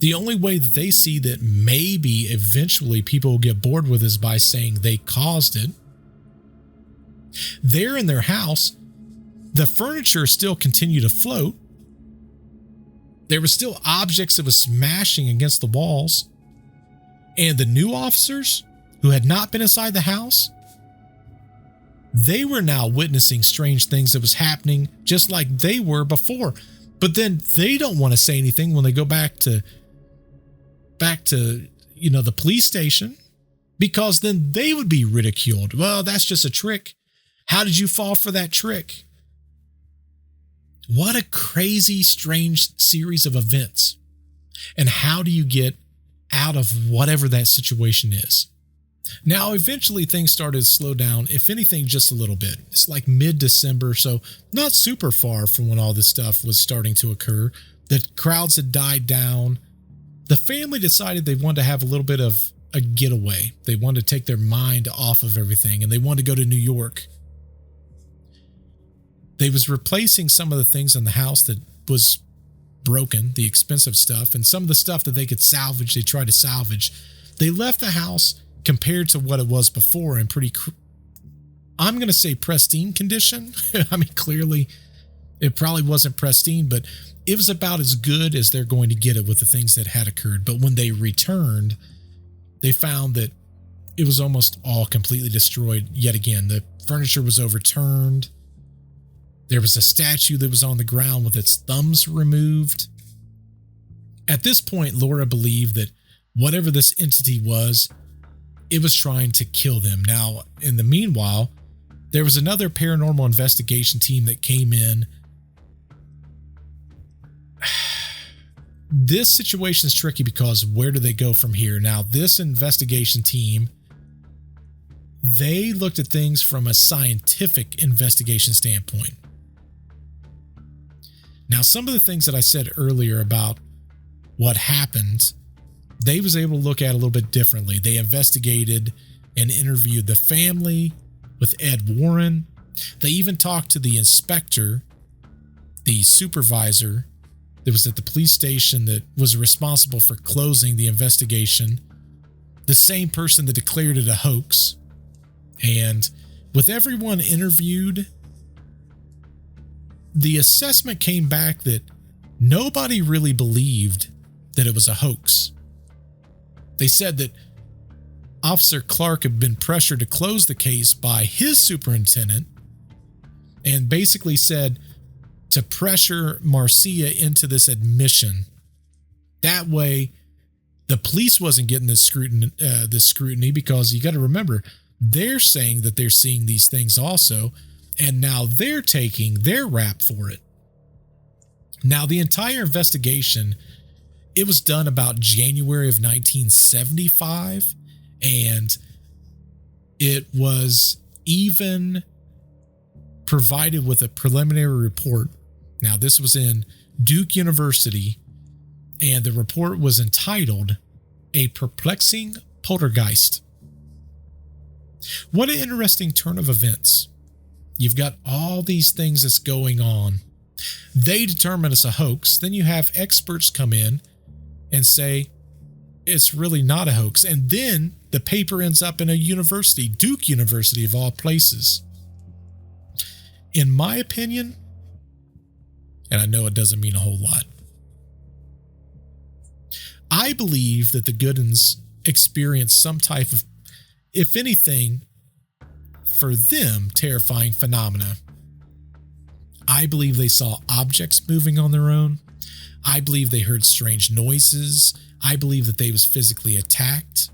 [SPEAKER 1] The only way that they see that maybe eventually people will get bored with is by saying they caused it. They're in their house. The furniture still continued to float. There were still objects that was smashing against the walls. And the new officers who had not been inside the house, they were now witnessing strange things that was happening just like they were before. But then they don't want to say anything when they go back to the police station, because then they would be ridiculed. Well, that's just a trick. How did you fall for that trick? What a crazy, strange series of events. And how do you get out of whatever that situation is? Now, eventually things started to slow down, if anything, just a little bit. It's like mid-December, so not super far from when all this stuff was starting to occur. The crowds had died down. The family decided they wanted to have a little bit of a getaway. They wanted to take their mind off of everything, and they wanted to go to New York. They was replacing some of the things in the house that was broken, the expensive stuff, and some of the stuff that they could salvage, they tried to salvage. They left the house compared to what it was before in pretty, I'm going to say pristine condition. I mean, clearly it probably wasn't pristine, but it was about as good as they're going to get it with the things that had occurred. But when they returned, they found that it was almost all completely destroyed yet again. The furniture was overturned. There was a statue that was on the ground with its thumbs removed. At this point, Laura believed that whatever this entity was, it was trying to kill them. Now, in the meanwhile, there was another paranormal investigation team that came in. This situation is tricky because where do they go from here? Now, this investigation team, they looked at things from a scientific investigation standpoint. Now, some of the things that I said earlier about what happened, they was able to look at a little bit differently. They investigated and interviewed the family with Ed Warren. They even talked to the inspector, the supervisor that was at the police station that was responsible for closing the investigation, the same person that declared it a hoax. And with everyone interviewed, the assessment came back that nobody really believed that it was a hoax. They said that Officer Clark had been pressured to close the case by his superintendent and basically said to pressure Marcia into this admission. That way, the police wasn't getting this scrutiny because you got to remember, they're saying that they're seeing these things also, and now they're taking their rap for it. Now, the entire investigation, it was done about January of 1975, and it was even provided with a preliminary report. Now, this was in Duke University, and the report was entitled A Perplexing Poltergeist. What an interesting turn of events. You've got all these things that's going on. They determine it's a hoax. Then you have experts come in and say it's really not a hoax. And then the paper ends up in a university, Duke University of all places. In my opinion, and I know it doesn't mean a whole lot, I believe that the Goodins experienced some type of, if anything, for them, terrifying phenomena. I believe they saw objects moving on their own. I believe they heard strange noises. I believe that they was physically attacked.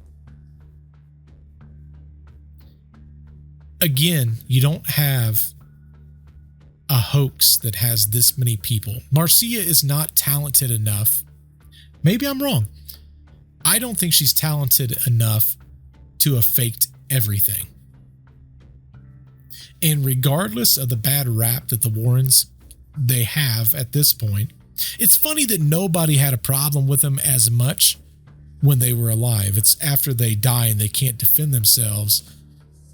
[SPEAKER 1] Again, you don't have a hoax that has this many people. Marcia is not talented enough. Maybe I'm wrong. I don't think she's talented enough to have faked everything. And regardless of the bad rap that the Warrens, they have at this point, it's funny that nobody had a problem with them as much when they were alive. It's after they die and they can't defend themselves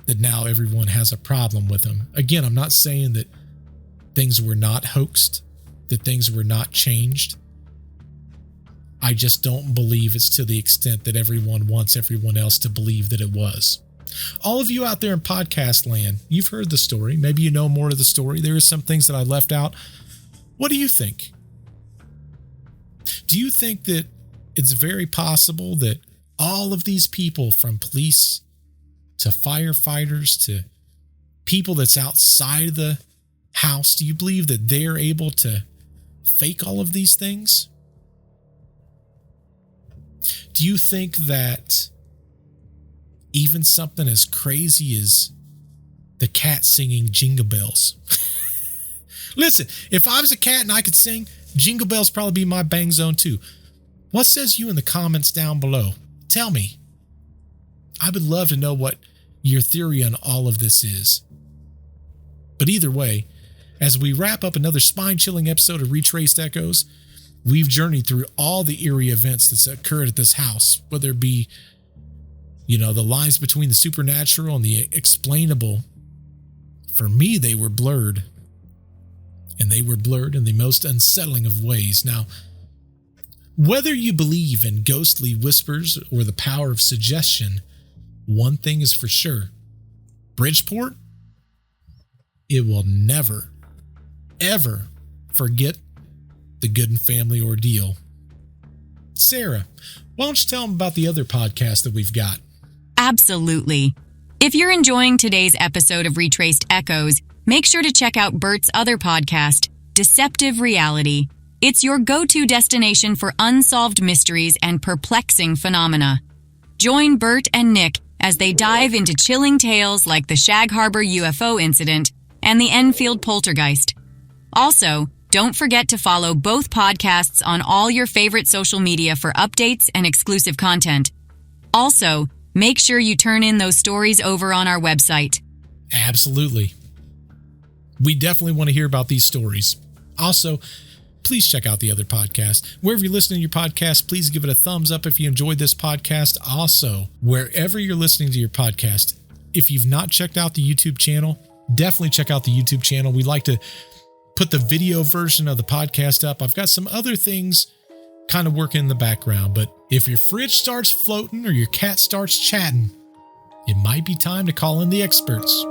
[SPEAKER 1] that now everyone has a problem with them. Again, I'm not saying that things were not hoaxed, that things were not changed. I just don't believe it's to the extent that everyone wants everyone else to believe that it was. All of you out there in podcast land, you've heard the story. Maybe you know more of the story. There are some things that I left out. What do you think? Do you think that it's very possible that all of these people, from police to firefighters to people that's outside of the house, do you believe that they're able to fake all of these things? Do you think that even something as crazy as the cat singing Jingle Bells? Listen, if I was a cat and I could sing, Jingle Bells probably be my bang zone too. What says you in the comments down below? Tell me. I would love to know what your theory on all of this is. But either way, as we wrap up another spine-chilling episode of Retraced Echoes, we've journeyed through all the eerie events that's occurred at this house, whether it be, the lines between the supernatural and the explainable. For me, they were blurred. And they were blurred in the most unsettling of ways. Now, whether you believe in ghostly whispers or the power of suggestion, one thing is for sure. Bridgeport, it will never, ever forget the Goodin family ordeal. Sarah, why don't you tell them about the other podcast that we've got?
[SPEAKER 2] Absolutely. If you're enjoying today's episode of Retraced Echoes, make sure to check out Bert's other podcast, Deceptive Reality. It's your go-to destination for unsolved mysteries and perplexing phenomena. Join Bert and Nick as they dive into chilling tales like the Shag Harbor UFO incident and the Enfield Poltergeist. Also, don't forget to follow both podcasts on all your favorite social media for updates and exclusive content. Also, make sure you turn in those stories over on our website.
[SPEAKER 1] Absolutely. We definitely want to hear about these stories. Also, please check out the other podcast. Wherever you're listening to your podcast, please give it a thumbs up if you enjoyed this podcast. Also, wherever you're listening to your podcast, if you've not checked out the YouTube channel, definitely check out the YouTube channel. We like to put the video version of the podcast up. I've got some other things kind of working in the background, but if your fridge starts floating or your cat starts chatting, it might be time to call in the experts.